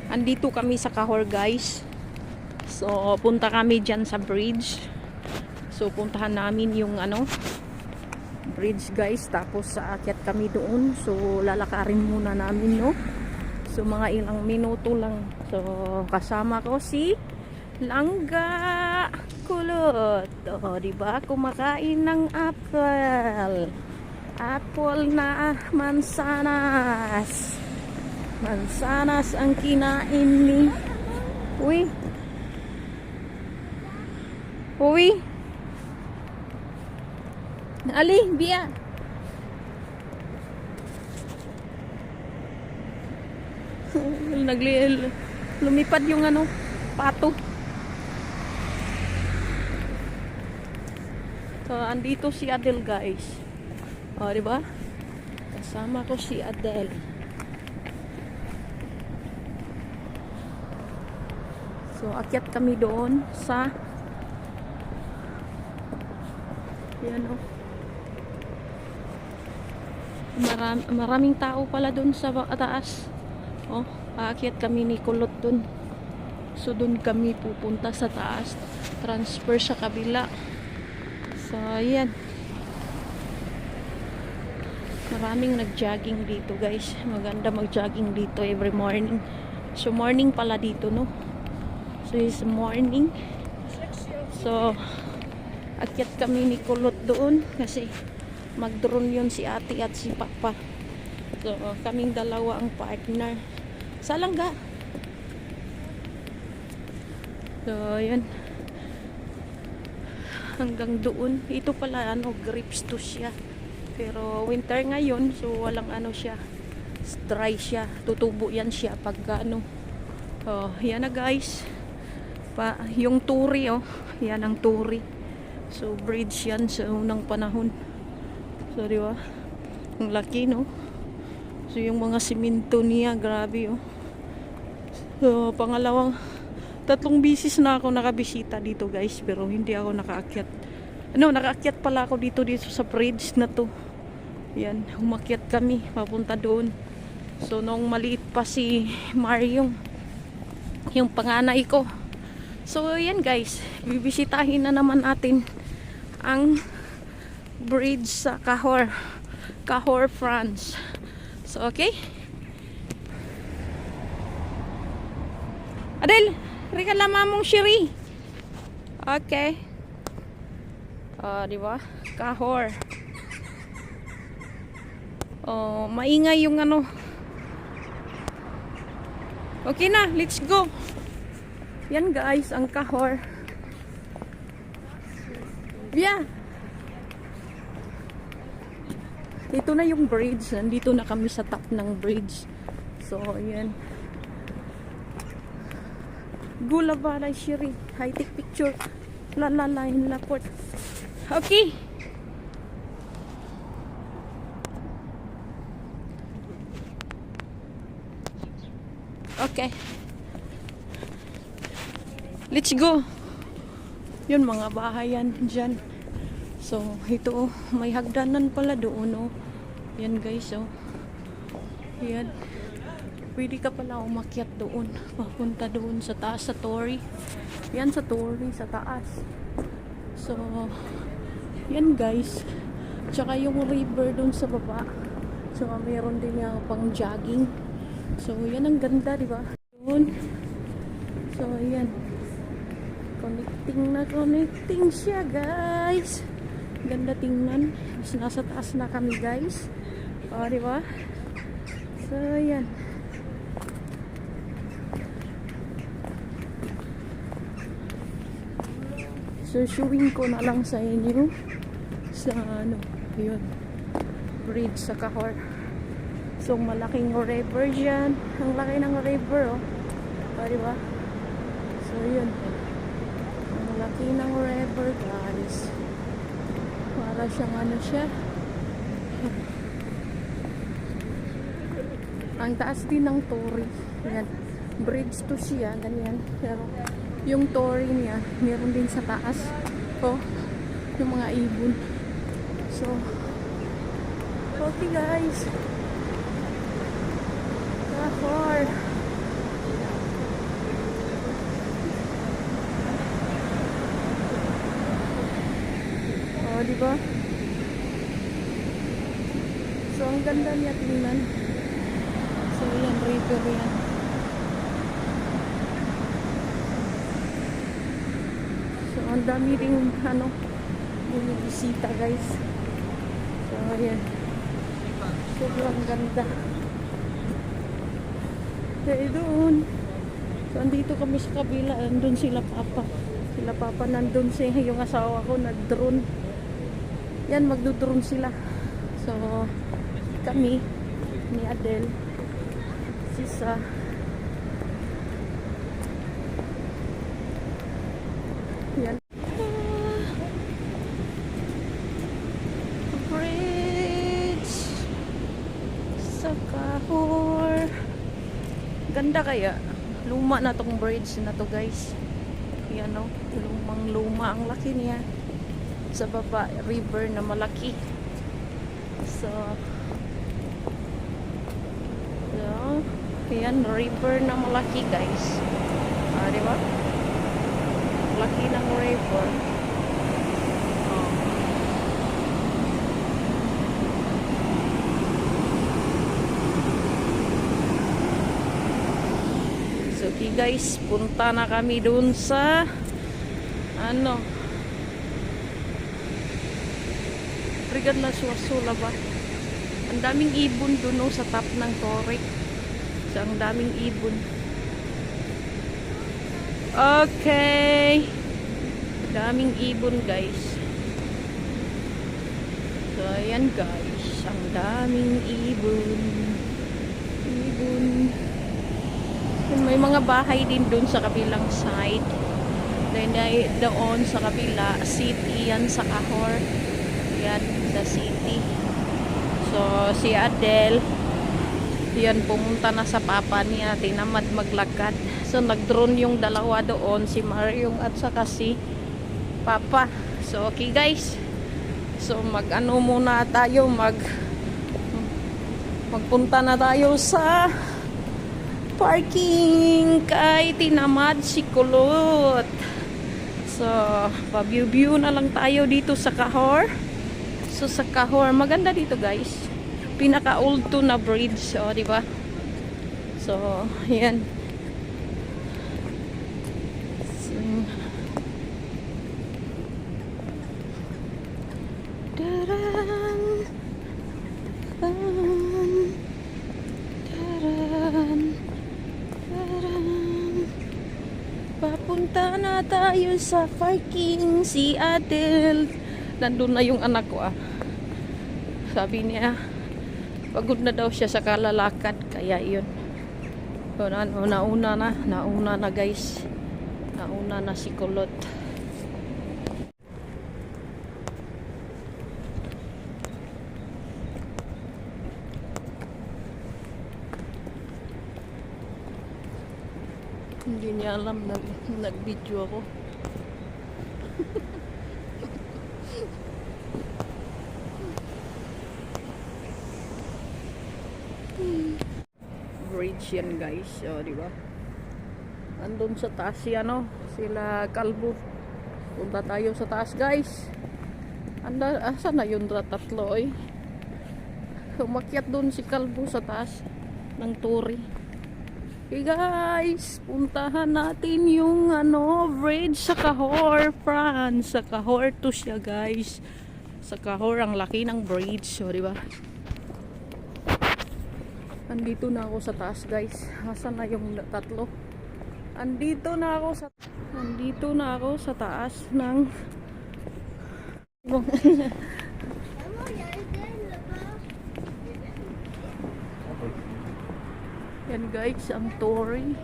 Andito kami sa Cahor, guys. So, punta kami dyan sa bridge. So, puntahan namin yung bridge, guys. Tapos, aakyat kami doon. So, lalakarin muna namin, no? So, mga ilang minuto lang. So, kasama ko si Langga Kulot. O, diba? Kumakain ng apple. Apple na mansanas. Mansanas ang kinain ni... Uy. Uy. Ali, Bia. Lumipad yung pato. So, andito si Adel, guys. O, diba? Kasama ko si Adel. So, akyat kami doon sa yan, o. Maraming tao pala doon sa taas. Oh, aakyat kami ni Kulot doon. So, doon kami pupunta sa taas. Transfer sa kabila. So, ayan. Maraming nag-jogging dito, guys. Maganda mag-jogging dito every morning. So, morning pala dito, no? So, it's morning. So, akyat kami ni Kulot doon kasi mag-drone yun si ate at si papa. So, kaming dalawa ang partner. Sa Langga. So, yun. Hanggang doon. Ito pala, grapes to siya. Pero, winter ngayon, so, walang siya. Dry siya. Tutubo yan siya pag Oh, yan na, guys. Yung turi, oh. Yan ang turi. So, bridge yan sa unang panahon. So, di ba? Ang laki, no? So, yung mga simento niya, grabe, oh. So, tatlong bisis na ako nakabisita dito, guys. Pero, hindi ako nakaakyat. Nakaakyat pala ako dito sa bridge na to. Yan, umakyat kami, papunta doon. So, nung maliit pa si Mario, yung panganay ko. So, yan, guys. Bibisitahin na naman natin ang bridge sa Cahor, France. So, okay? Adel, regala mamong Shiri. Okay. Diba? Cahor. Maingay yung Okay na, let's go. Yan, guys, ang Cahor. Yeah. Ito na yung bridge. Nandito na kami sa top ng bridge. So, ayan. Gula balay Shiri. High-tech picture. Lalalain laport. Okay. Okay. Let's go. Yun, mga bahayan dyan. So, ito, may hagdanan pala doon, oh. Yan, guys, oh. Yan. Pwede ka pala umakyat doon. Papunta doon sa taas, sa Tory. Yan, sa Tory, sa taas. So, yan, guys. Tsaka yung river doon sa baba. So, mayroon din yung pang jogging. So, yan ang ganda, di ba? Doon. So, yan. Connecting siya, guys. Ganda tingnan. Mas nasa taas na kami, guys. Di ba? So, yan. So, showing ko na lang sa inyo sa yun, bridge sa Cahor. So, malaking river dyan. Ang laki ng river, oh. Di ba? So, yun. Ang laki ng river, guys. Para siyang siya. Ang taas din ng Tory. Yan. Bridge to siya. Ganyan. Pero, yung Tory niya, meron din sa taas. Yung mga ibon. So, okay, guys. Cahor. ba? So, ang ganda niya tingnan. So, yan, river yan. So, ang dami ring, bumibisita, guys. So, ayan. Sobrang ganda. Kaya doon. So, andito kami sa kabila. Andun sila papa. Sila papa nandun siya. Yung asawa ko nag-drone. Yan, magdo-drone sila. So, kami ni Adele, Sisa, yan. Bridge sa Cahor. Ganda kaya. Luma na tong bridge na to, guys. Yan o, lumang luma. Ang laki niya. Sa baba, river na malaki. So, yan, river na malaki, guys. Di ba? Laki ng river. Oh. So, okay, guys, punta na kami dun sa Rigan na Suasula ba? Ang daming ibon dun sa top ng Torre. So, ang daming ibon. Okay. Daming ibon, guys. So, ayan, guys. Ang daming ibon. Ibon. May mga bahay din dun sa kabilang side. Then, doon sa kabila, city yan sa Cahor. Yan, sa city. So, si Adele, yan, pumunta na sa papa niya, tinamad maglakad. So, nag-drone yung dalawa doon, si Mario at saka si papa. So, okay, guys. So, muna tayo, magpunta na tayo sa parking kay tinamad si Kulot. So, pa-view na lang tayo dito sa Cahor. So, sa Cahor, maganda dito, guys. Pinaka-old to na bridge, so, di ba? So, yan. So, taran, taran, taran, taran. Papunta na tayo sa parking, si Adele. Nandun na yung anak ko, Sabi niya, pagod na daw siya sa kalalakad, kaya yun. So, nauna na, guys. Nauna na si Kulot. Hindi niya alam na nag-video ako. Bridge yan, guys. O, di ba? Andun sa taas yan, sila Kalbo. Punta tayo sa taas, guys. Asa na yun tatlo, Umakyat dun si Kalbo sa taas ng Torre. Okay, guys, puntahan natin yung bridge sa Cahor, France. Sa Cahor to siya, guys. Sa Cahor, ang laki ng bridge, so, di ba? Andito na ako sa taas, guys. Asan na yung tatlo? Andito na ako sa taas ng yan, guys, ang Torre.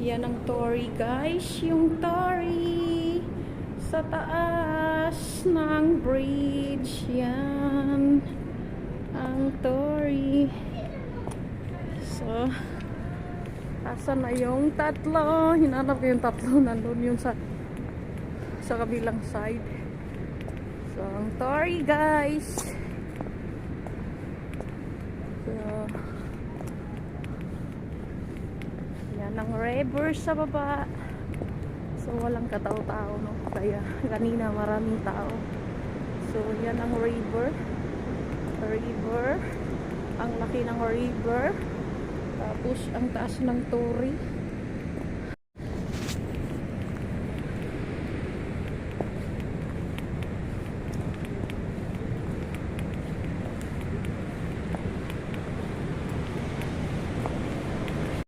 Yan ang Torre, guys. Yung Torre sa taas ng bridge. Yan ang Torre. So, asan na yung tatlo? Hinanap ko yung tatlo. Nandun yung sa kabilang side. So, ang Torre, guys. So, yan ang river sa baba. So walang katao-tao, no? Kaya kanina maraming tao. So yan ang river. Ang laki ng river. Tapos ang taas ng Torre.